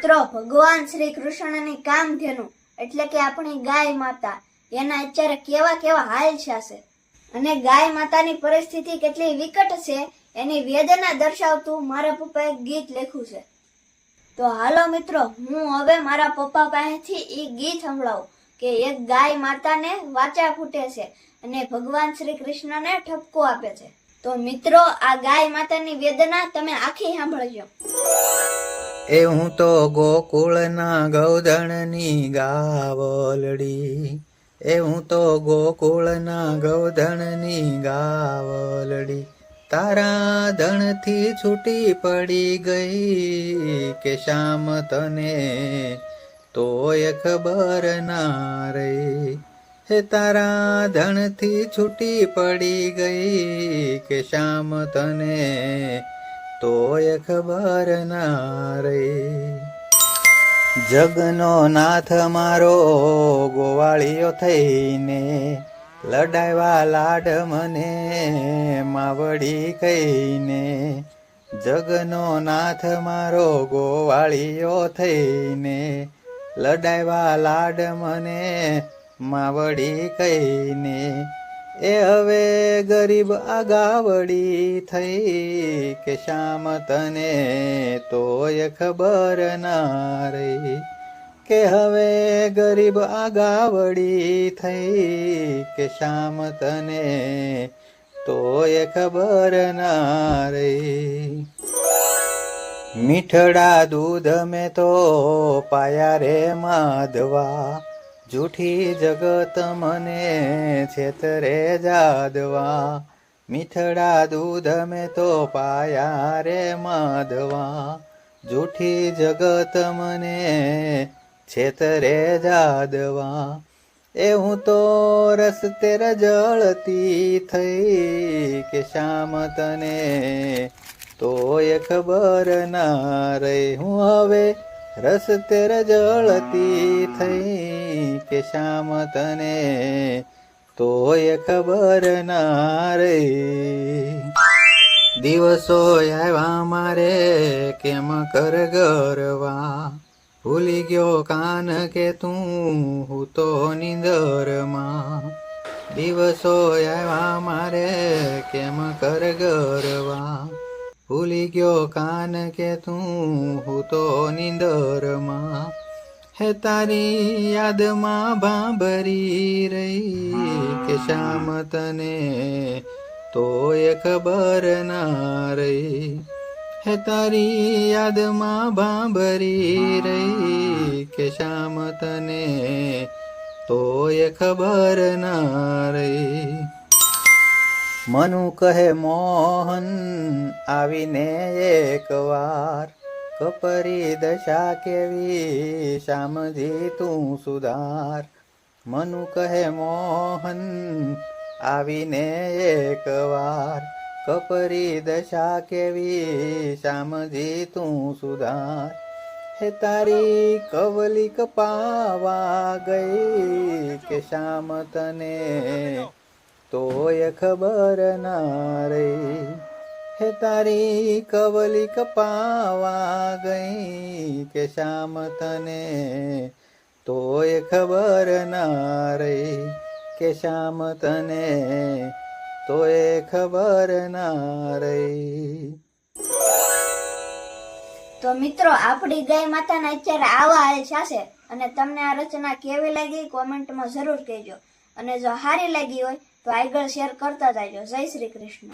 મિત્રો, ભગવાન શ્રી કૃષ્ણની કામધેનુ એટલે કે આપણી ગાય માતા એના અત્યારે કેવા કેવા હાલ છે અને ગાય માતાની પરિસ્થિતિ કેટલી વિકટ છે એની વેદના દર્શાવતું મારા પપ્પાએ એક ગીત લખ્યું છે. તો હાલો મિત્રો, હું હવે મારા પપ્પા પાસેથી એ ગીત સંભળાવું કે એક ગાય માતાને વાચા ફૂટે છે અને ભગવાન શ્રી કૃષ્ણને ઠપકો આપે છે. તો મિત્રો, આ ગાય માતાની વેદના તમે આખી સાંભળજો. એ હું તો ગોકુળના ગૌધણની ગાવલડી, એ હું તો ગોકુળના ગૌધણની ગાવલડી, તારા ધણથી છૂટી પડી ગઈ કે શામ તને તોય ખબર ના રહી. હે તારા ધણથી છૂટી પડી ગઈ કે શામ તને તોય ખબર ના રહી. જગનો નાથ મારો ગોવાળિયો થઈને લડાવ્યા લાડ મને માવડી કહીને. જગનો નાથ મારો ગોવાળિયો થઈને લડાવ્યા લાડ મને માવડી કહીને. એ હવે ગરીબ આગાવડી થઈ કે શામ તને તોય ખબર ના રહી. કે હવે ગરીબ આગાવડી થઈ કે શામ તને તોય ખબર ના રહી. મીઠડા દૂધ મેં તો પાયા રે માધવા, જૂઠી જગત મને છેતરે જાદવા. મીઠડા દૂધ મેં તો પાયા રે માધવા, જૂઠી જગત મને છેતરે જાદવા. એ હું તો રસ્તે રજળતી થઈ કે શામ તને તોય ખબર ના રહી. હું હવે રસ્તે રજળતી થઈ કે શામ તને તોય ખબર ના રહી. દિવસો આવ્યા મારે કેમ કર ગરવા, ભૂલી ગયો કાન કે તું હું તો નીંદરમાં. દિવસો આવ્યા મારે કેમ કર ગરવા, ભૂલી ગયો કાન કે તું હું તો નીંદરમાં. હે તારી યાદમાં ભાંભરી રહી કે શામ તને તોય ખબર ના રહી. હે તારી યાદમાં ભાંભરી રહી કે શામ તને તોય ખબર ના રહી. મનુ કહે મોહન આવીને એકવાર, કપરી દશા કેવી શામજી તું સુધાર. મનુ કહે મોહન આવીને એકવાર, કપરી દશા કેવી શામજી તું સુધાર. હે તારી કવલિક પાવા ગઈ કે શામ તને તોય ખબર ના રહી. હે તારી કવલિક પાવા ગઈ કે શામ તને તોય ખબર ના રહી. કે શામ તને તોય ખબર ના રહી. તો મિત્રો, આપણી ગાય માતાના અત્યારે આવા હાલ છે અને તમને આ રચના કેવી લાગી કોમેન્ટમાં જરૂર કહેજો અને જો સારી લાગી હોય તો આગળ શેર કરતા જાજો. જય શ્રી કૃષ્ણ.